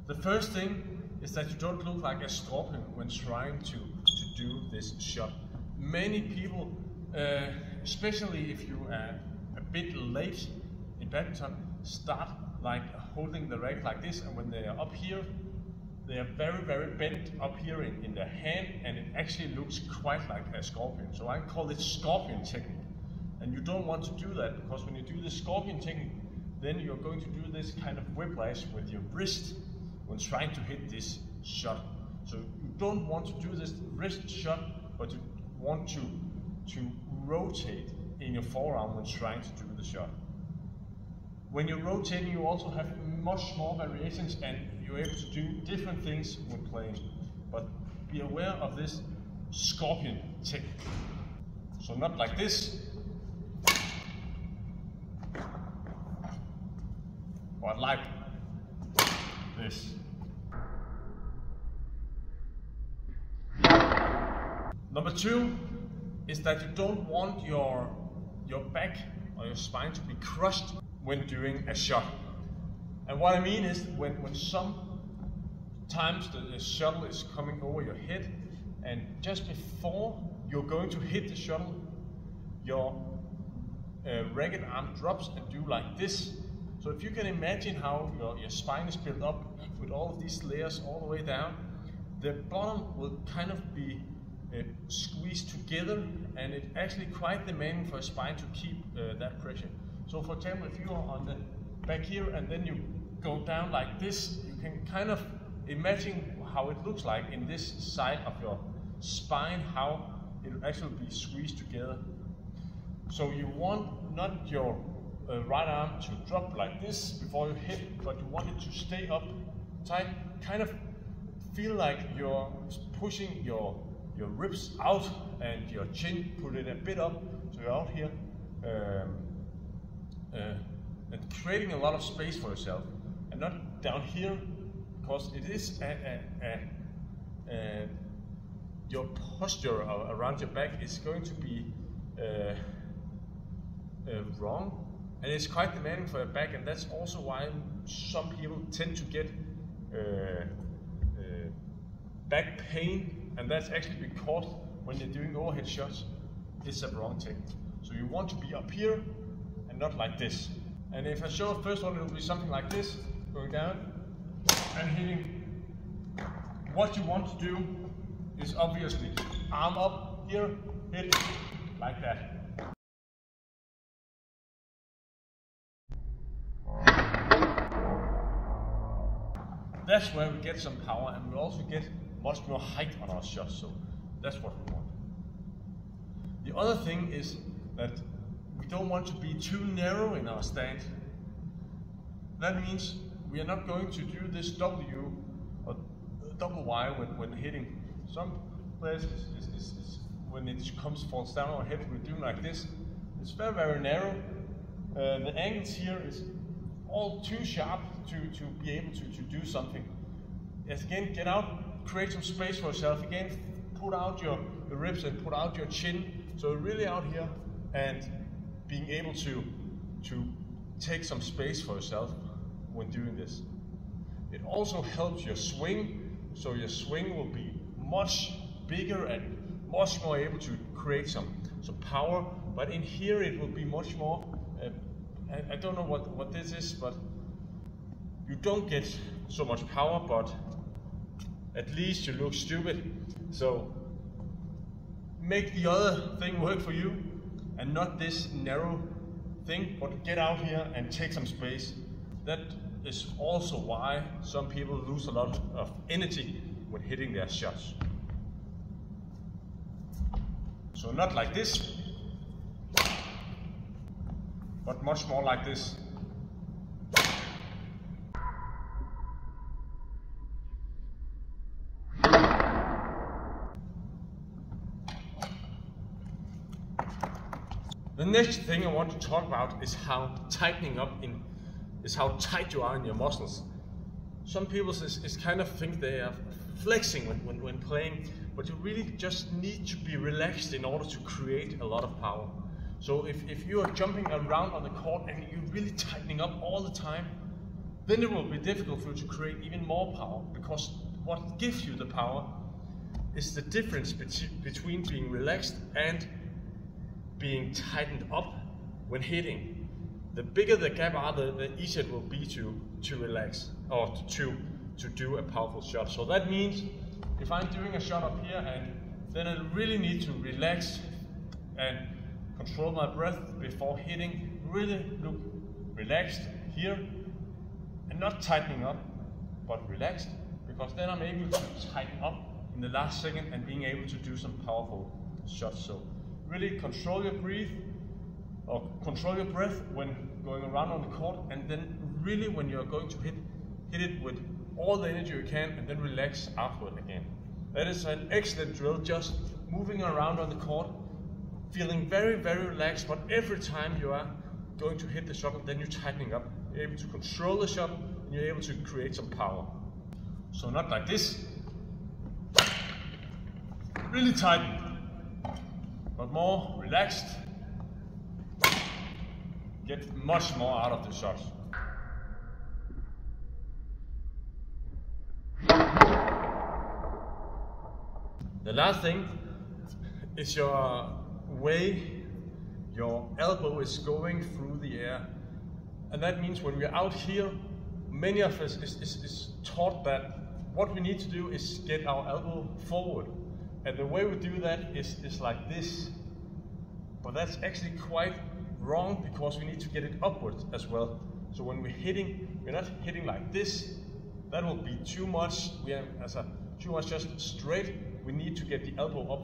The first thing is that you don't look like a scorpion when trying to do this shot. Many people, especially if you are a bit late in badminton, start like holding the racket like this, and when they are up here, they are very bent up here in their hand, and it actually looks quite like a scorpion. So I call it scorpion technique. And you don't want to do that, because when you do the scorpion technique, then you're going to do this kind of whiplash with your wrist when trying to hit this shot. So you don't want to do this wrist shot, but you want to rotate in your forearm when trying to do the shot. When you're rotating, you also have much more variations, and you're able to do different things when playing. But be aware of this scorpion technique. So not like this, but like this. Number two is that you don't want your back or your spine to be crushed when doing a shot. And what I mean is when sometimes the shuttle is coming over your head, and just before you're going to hit the shuttle, your racket arm drops and do like this. So if you can imagine how your spine is built up with all of these layers all the way down, the bottom will kind of be squeezed together, and it's actually quite demanding for a spine to keep that pressure. So for example, if you are on the back here and then you go down like this, you can kind of imagine how it looks like in this side of your spine, how it will actually be squeezed together. So you want not your right arm to drop like this before you hit, but you want it to stay up tight, kind of feel like you're pushing your ribs out and your chin, put it a bit up, so you're out here and creating a lot of space for yourself, and not down here, because it is your posture around your back is going to be wrong, and it's quite demanding for your back, and that's also why some people tend to get back pain. And that's actually because when you're doing overhead shots, it's a wrong technique. So you want to be up here and not like this. And if I show the first one, it will be something like this, going down and hitting. What you want to do is obviously arm up here, hit like that. That's where we get some power, and we also get much more height on our shots, so that's what we want. The other thing is that we don't want to be too narrow in our stand. That means we are not going to do this W or double Y when hitting. Some players, when it falls down our head, we're doing like this. It's very narrow. The angles here is all too sharp to be able to do something. Yes, again, get out. Create some space for yourself. Again, put out your ribs and put out your chin. So really out here and being able to take some space for yourself when doing this. It also helps your swing, so your swing will be much bigger and much more able to create some power. But in here it will be much more, I don't know what this is, but you don't get so much power, but at least you look stupid. So make the other thing work for you and not this narrow thing, but get out here and take some space. That is also why some people lose a lot of energy when hitting their shots. So not like this, but much more like this. The next thing I want to talk about is how tightening up is how tight you are in your muscles. Some people is kind of think they are flexing when playing, but you really just need to be relaxed in order to create a lot of power. So if you are jumping around on the court and you're really tightening up all the time, then it will be difficult for you to create even more power, because what gives you the power is the difference between being relaxed and being tightened up when hitting. The bigger the gap are, the easier it will be to relax or to do a powerful shot. So that means if I'm doing a shot up here, and then I really need to relax and control my breath before hitting, really look relaxed here and not tightening up, but relaxed, because then I'm able to tighten up in the last second and being able to do some powerful shots. So really control your breath when going around on the court, and then really when you're going to hit it with all the energy you can, and then relax afterward again. That is an excellent drill, just moving around on the court, feeling very, very relaxed, but every time you are going to hit the shot, then you're tightening up. You're able to control the shot, and you're able to create some power. So not like this, really tighten, but more relaxed. Get much more out of the shots. The last thing is your way your elbow is going through the air. And that means when we're out here, many of us is taught that what we need to do is get our elbow forward. And the way we do that is like this. But that's actually quite wrong, because we need to get it upwards as well. So when we're hitting, we're not hitting like this. That will be too much. We have too much just straight. We need to get the elbow up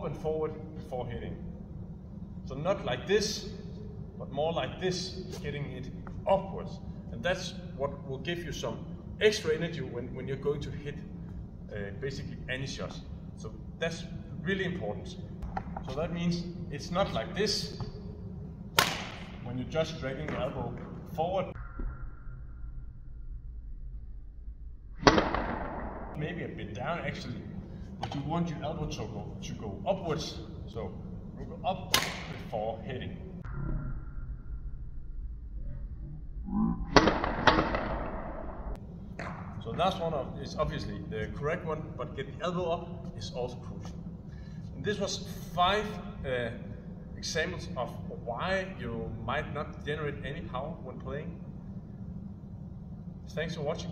and forward before hitting. So not like this, but more like this, getting it upwards. And that's what will give you some extra energy when you're going to hit basically any shot. So that's really important. So that means it's not like this, when you're just dragging the elbow forward. Maybe a bit down actually, but you want your elbow to go upwards. So you go up before hitting. So last one is obviously the correct one, but get the elbow up is also crucial. And this was 5 examples of why you might not generate any power when playing. Thanks for watching.